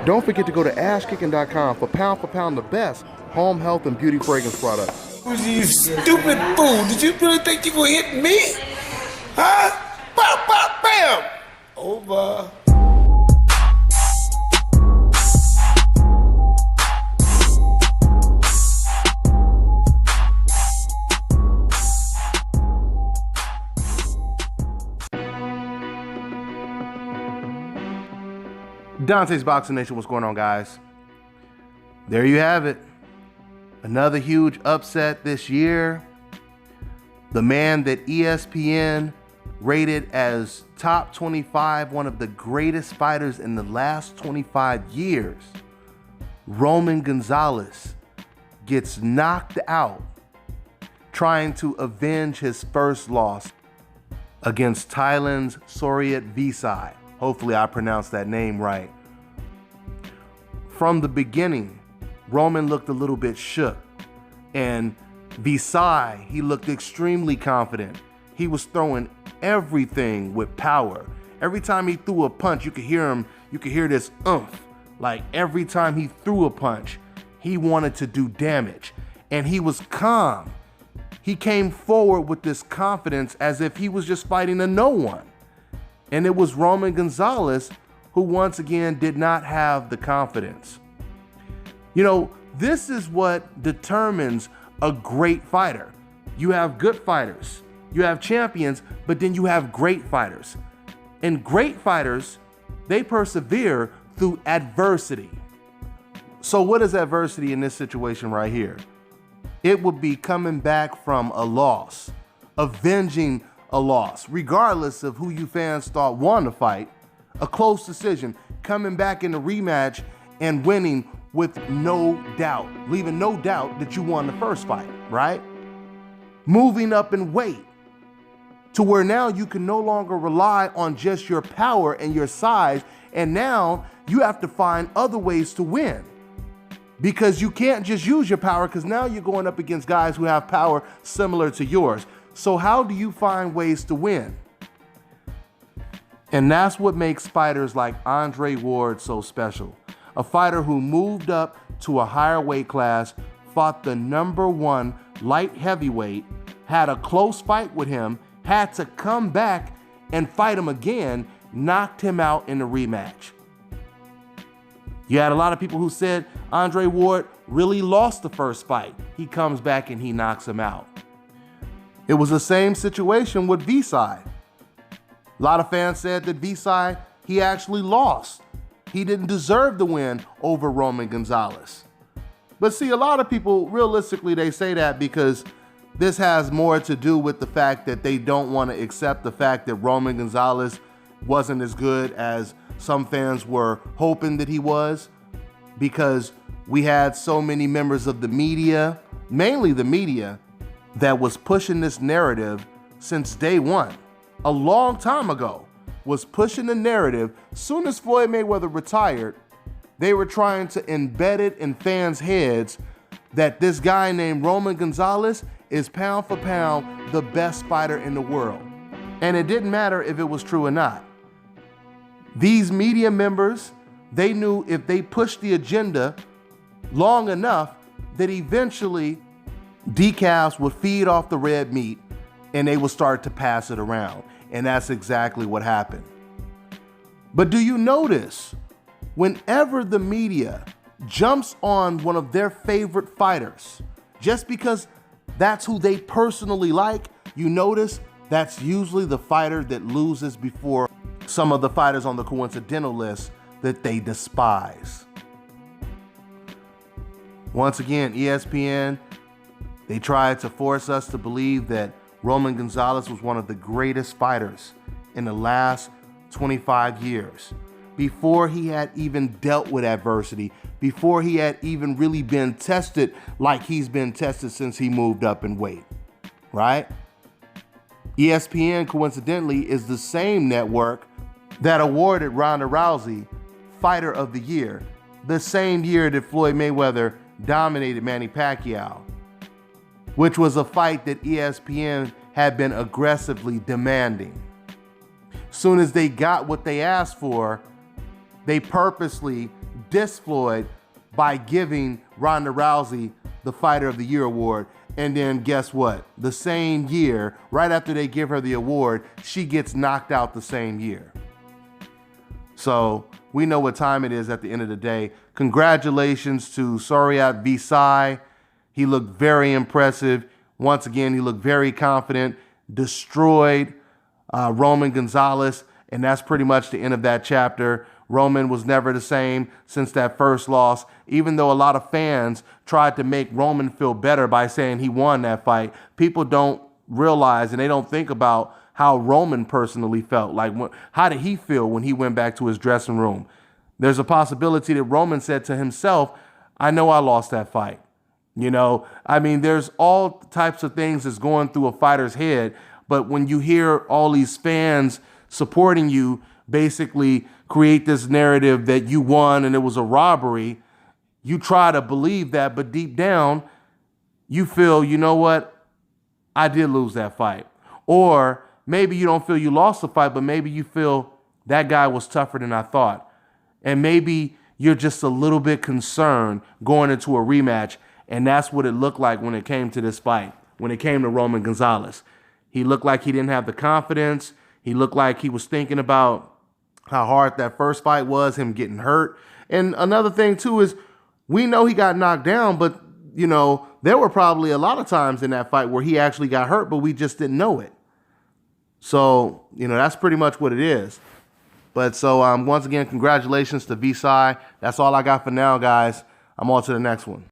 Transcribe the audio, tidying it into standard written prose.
Don't forget to go to asskicking.com for pound the best home health and beauty fragrance products. You stupid fool. Did you really think you were hitting me? Huh? Bam, bam, bam. Over. Dante's Boxing Nation, what's going on, guys? There you have it. Another huge upset this year. The man that ESPN rated as top 25, one of the greatest fighters in the last 25 years, Roman Gonzalez, gets knocked out trying to avenge his first loss against Thailand's Rungvisai. Hopefully I pronounced that name right. From the beginning, Roman looked a little bit shook, and Visai, he looked extremely confident. He was throwing everything with power. Every time he threw a punch, you could hear this oomph. Like every time he threw a punch, he wanted to do damage, and he was calm. He came forward with this confidence as if he was just fighting a no one. And it was Roman Gonzalez who once again did not have the confidence. You know, this is what determines a great fighter. You have good fighters, you have champions, but then you have great fighters. And great fighters, they persevere through adversity. So what is adversity in this situation right here? It would be coming back from a loss, avenging a loss, regardless of who you fans thought won the fight, a close decision, coming back in the rematch and winning with no doubt, leaving no doubt that you won the first fight, right? Moving up in weight to where now you can no longer rely on just your power and your size, and now you have to find other ways to win. Because you can't just use your power, because now you're going up against guys who have power similar to yours. So how do you find ways to win? And that's what makes fighters like Andre Ward so special. A fighter who moved up to a higher weight class, fought the #1 light heavyweight, had a close fight with him, had to come back and fight him again, knocked him out in the rematch. You had a lot of people who said Andre Ward really lost the first fight. He comes back and he knocks him out. It was the same situation with Visai. A lot of fans said that Visai, he actually lost. He didn't deserve the win over Roman Gonzalez. But see, a lot of people, realistically, they say that because this has more to do with the fact that they don't want to accept the fact that Roman Gonzalez wasn't as good as some fans were hoping that he was, because we had so many members of the media, mainly the media, that was pushing this narrative since day one. A long time ago, was pushing the narrative. Soon as Floyd Mayweather retired, they were trying to embed it in fans' heads that this guy named Roman Gonzalez is pound for pound the best fighter in the world. And it didn't matter if it was true or not. These media members, they knew if they pushed the agenda long enough that eventually decafs would feed off the red meat and they would start to pass it around. And that's exactly what happened. But do you notice, whenever the media jumps on one of their favorite fighters, just because that's who they personally like, you notice that's usually the fighter that loses before some of the fighters on the coincidental list that they despise. Once again, ESPN, they tried to force us to believe that Roman Gonzalez was one of the greatest fighters in the last 25 years. Before he had even dealt with adversity, before he had even really been tested like he's been tested since he moved up in weight, right? ESPN, coincidentally, is the same network that awarded Ronda Rousey Fighter of the Year, the same year that Floyd Mayweather dominated Manny Pacquiao, which was a fight that ESPN had been aggressively demanding. Soon as they got what they asked for, they purposely dissed Floyd by giving Ronda Rousey the Fighter of the Year award. And then guess what? The same year, right after they give her the award, she gets knocked out the same year. So we know what time it is at the end of the day. Congratulations to Srisaket Rungvisai. He looked very impressive. Once again, he looked very confident, destroyed Roman Gonzalez, and that's pretty much the end of that chapter. Roman was never the same since that first loss, even though a lot of fans tried to make Roman feel better by saying he won that fight. People don't realize and they don't think about how Roman personally felt. Like, how did he feel when he went back to his dressing room? There's a possibility that Roman said to himself, I know I lost that fight. You know, I mean, there's all types of things that's going through a fighter's head. But when you hear all these fans supporting you basically create this narrative that you won and it was a robbery, you try to believe that. But deep down, you feel, you know what? I did lose that fight. Or maybe you don't feel you lost the fight, but maybe you feel that guy was tougher than I thought. And maybe you're just a little bit concerned going into a rematch. And that's what it looked like when it came to this fight, when it came to Roman Gonzalez. He looked like he didn't have the confidence. He looked like he was thinking about how hard that first fight was, him getting hurt. And another thing, too, is we know he got knocked down, but, you know, there were probably a lot of times in that fight where he actually got hurt, but we just didn't know it. So, you know, that's pretty much what it is. But so once again, congratulations to Visai. That's all I got for now, guys. I'm on to the next one.